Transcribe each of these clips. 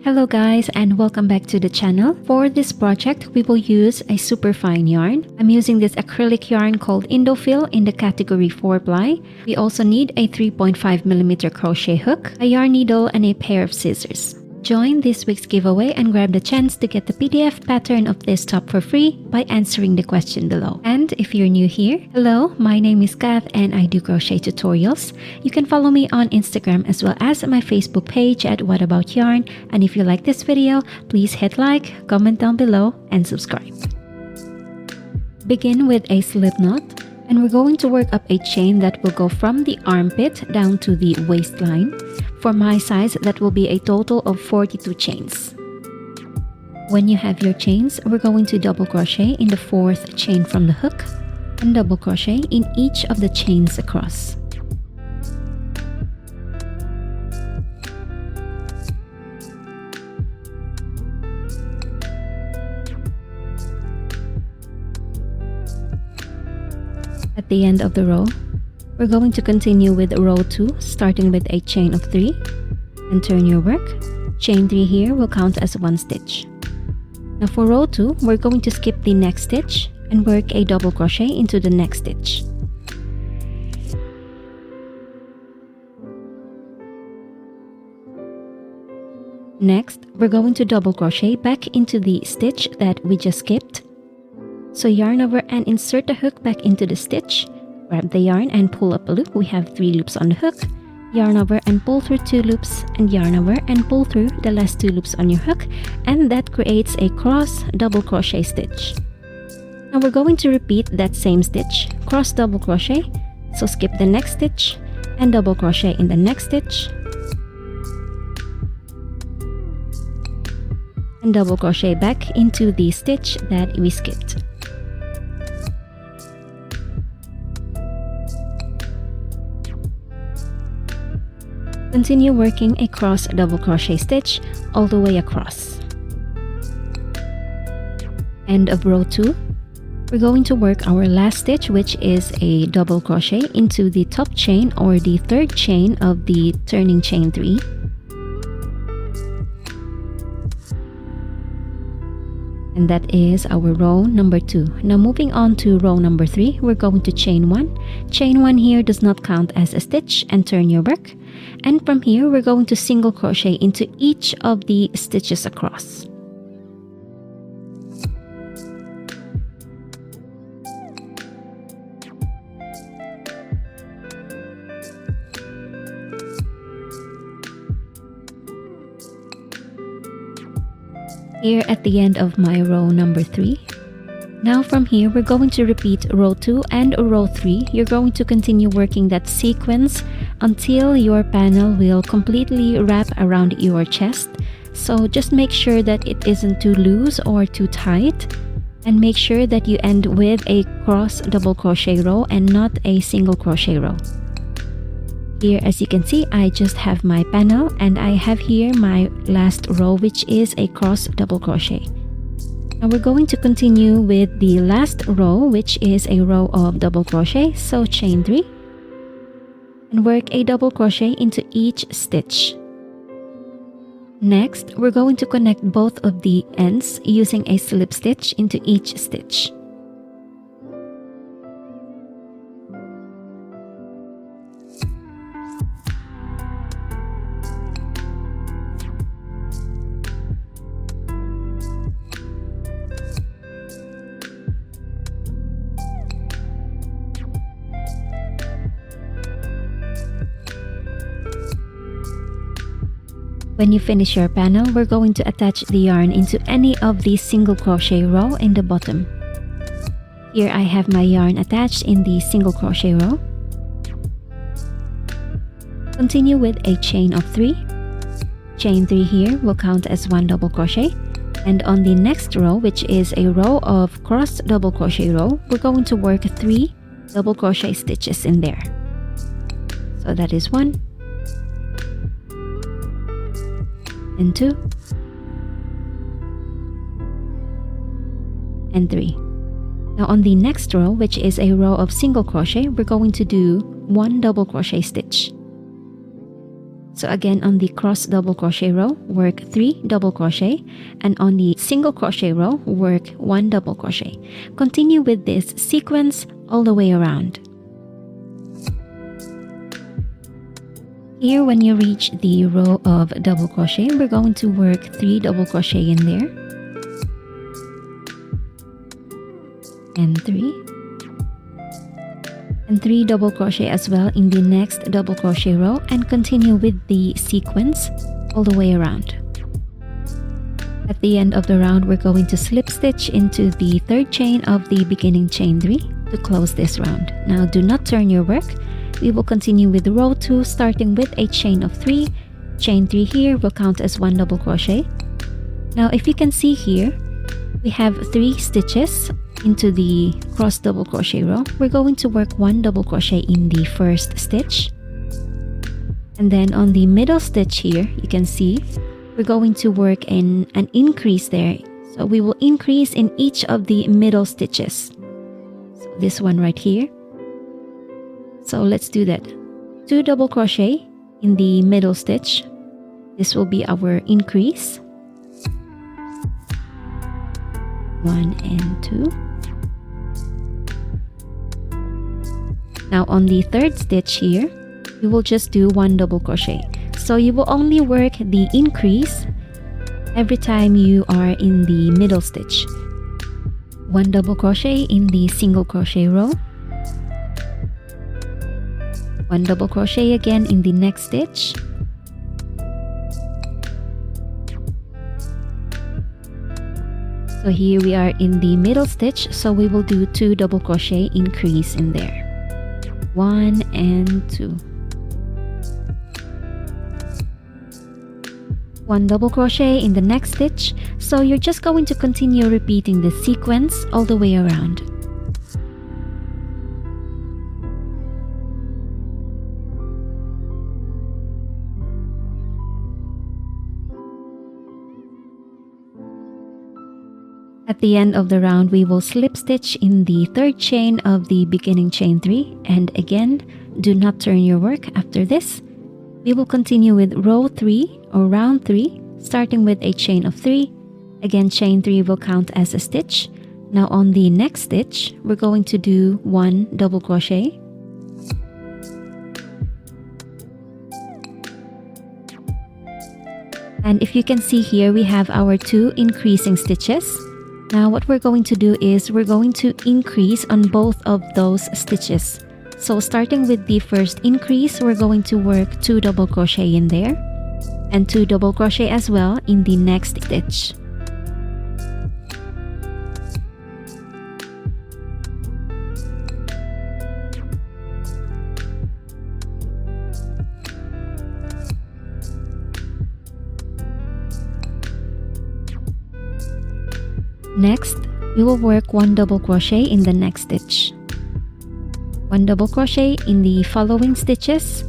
Hello guys, and welcome back to the channel. For this project, we will use a superfine yarn. I'm using this acrylic yarn called Indophil in the category 4-ply. We also need a 3.5mm crochet hook, a yarn needle, and a pair of scissors. Join this week's giveaway and grab the chance to get the PDF pattern of this top for free by answering the question below. And if you're new here, hello, my name is Kath and I do crochet tutorials. You can follow me on Instagram as well as my Facebook page at What About Yarn. And if you like this video, please hit like, comment down below, and subscribe. Begin with a slip knot, and we're going to work up a chain that will go from the armpit down to the waistline. For my size, that will be a total of 42 chains. When you have your chains, we're going to double crochet in the 4th chain from the hook and double crochet in each of the chains across. At the end of the row, we're going to continue with row 2, starting with a chain of 3 and turn your work. Chain 3 here will count as 1 stitch. Now for row 2, we're going to skip the next stitch and work a double crochet into the next stitch. Next, we're going to double crochet back into the stitch that we just skipped. So yarn over and insert the hook back into the stitch. Grab the yarn and pull up a loop. We have 3 loops on the hook. Yarn over and pull through 2 loops, and yarn over and pull through the last 2 loops on your hook, and that creates a cross double crochet stitch. Now we're going to repeat that same stitch, cross double crochet. So skip the next stitch and double crochet in the next stitch, and double crochet back into the stitch that we skipped. Continue working a cross double crochet stitch all the way across. End of row 2, we're going to work our last stitch, which is a double crochet into the top chain or the 3rd chain of the turning chain 3. And that is our row number 2. Now moving on to row number 3, we're going to chain 1. Chain 1 here does not count as a stitch, and turn your work. And from here, we're going to single crochet into each of the stitches across. Here at the end of my row number 3. Now from here, we're going to repeat row 2 and row 3. You're going to continue working that sequence until your panel will completely wrap around your chest. So just make sure that it isn't too loose or too tight, and make sure that you end with a cross double crochet row and not a single crochet row. Here, as you can see, I just have my panel, and I have here my last row, which is a cross double crochet. Now we're going to continue with the last row, which is a row of double crochet. So chain 3 and work a double crochet into each stitch. Next, we're going to connect both of the ends using a slip stitch into each stitch. When you finish your panel, we're going to attach the yarn into any of the single crochet row in the bottom. Here I have my yarn attached in the single crochet row. Continue with a chain of 3. Chain 3 here will count as 1 double crochet. And on the next row, which is a row of cross double crochet row, we're going to work 3 double crochet stitches in there. So that is 1 and 2 and 3. Now on the next row, which is a row of single crochet, we're going to do 1 double crochet stitch. So again, on the cross double crochet row, work 3 double crochet, and on the single crochet row, work 1 double crochet. Continue with this sequence all the way around. Here, when you reach the row of double crochet, we're going to work 3 double crochet in there, and 3, and 3 double crochet as well in the next double crochet row, and continue with the sequence all the way around. At the end of the round, we're going to slip stitch into the third chain of the beginning chain 3 to close this round. Now do not turn your work. We will continue with row 2, starting with a chain of 3. Chain 3 here will count as 1 double crochet. Now if you can see here, we have 3 stitches into the cross double crochet row. We're going to work 1 double crochet in the first stitch, and then on the middle stitch here, you can see we're going to work in an increase there. So we will increase in each of the middle stitches. So this one right here. So let's do that. 2 double crochet in the middle stitch. This will be our increase. 1 and 2. Now on the third stitch here, we will just do 1 double crochet. So you will only work the increase every time you are in the middle stitch. 1 double crochet in the single crochet row. 1 double crochet again in the next stitch. So here we are in the middle stitch, so we will do 2 double crochet increase in there. 1 and 2. 1 double crochet in the next stitch. So you're just going to continue repeating the sequence all the way around. At the end of the round, we will slip stitch in the third chain of the beginning chain 3, and again, do not turn your work after this. We will continue with row 3 or round 3, starting with a chain of 3. Again, chain 3 will count as a stitch. Now on the next stitch, we're going to do 1 double crochet. And if you can see here, we have our 2 increasing stitches. Now what we're going to do is we're going to increase on both of those stitches. So starting with the first increase, we're going to work 2 double crochet in there, and 2 double crochet as well in the next stitch. Next, we will work 1 double crochet in the next stitch. 1 double crochet in the following stitches.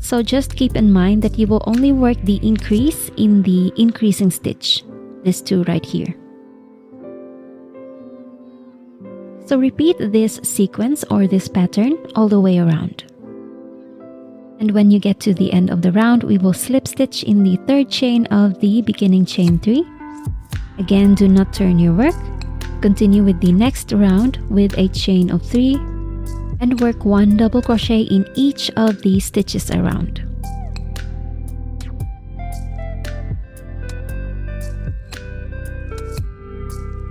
So just keep in mind that you will only work the increase in the increasing stitch, this 2 right here. So repeat this sequence or this pattern all the way around. And when you get to the end of the round, we will slip stitch in the third chain of the beginning chain 3. Again, do not turn your work. Continue with the next round with a chain of 3 and work 1 double crochet in each of the stitches around.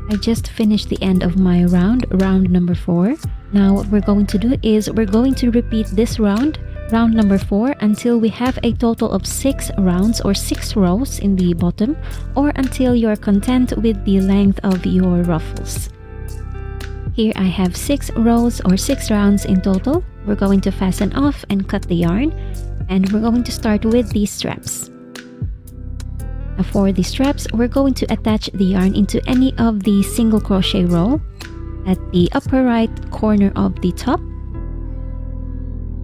I just finished the end of my round number 4. Now what we're going to do is we're going to repeat this round number 4 until we have a total of 6 rounds or 6 rows in the bottom, or until you're content with the length of your ruffles. Here I have 6 rows or 6 rounds in total. We're going to fasten off and cut the yarn, and we're going to start with these straps. Now for the straps, we're going to attach the yarn into any of the single crochet row at the upper right corner of the top.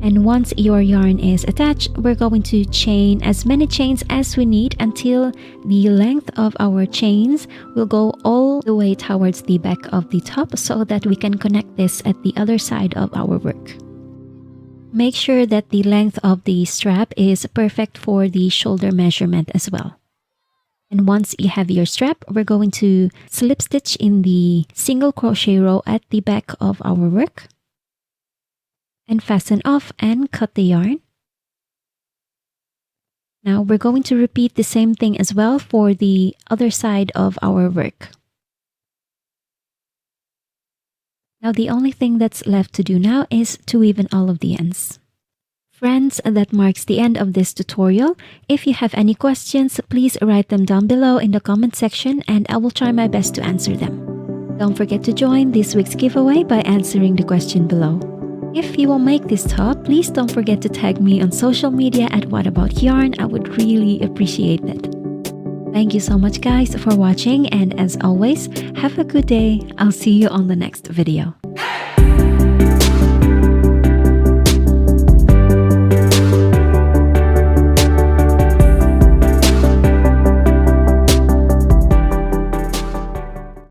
And once your yarn is attached, we're going to chain as many chains as we need until the length of our chains will go all the way towards the back of the top, so that we can connect this at the other side of our work. Make sure that the length of the strap is perfect for the shoulder measurement as well. And once you have your strap, we're going to slip stitch in the single crochet row at the back of our work and fasten off and cut the yarn. Now we're going to repeat the same thing as well for the other side of our work. Now the only thing that's left to do now is to weave in all of the ends. Friends, that marks the end of this tutorial. If you have any questions, please write them down below in the comment section and I will try my best to answer them. Don't forget to join this week's giveaway by answering the question below. If you will make this top, please don't forget to tag me on social media at whataboutyarn. I would really appreciate it. Thank you so much guys for watching, and as always, have a good day. I'll see you on the next video.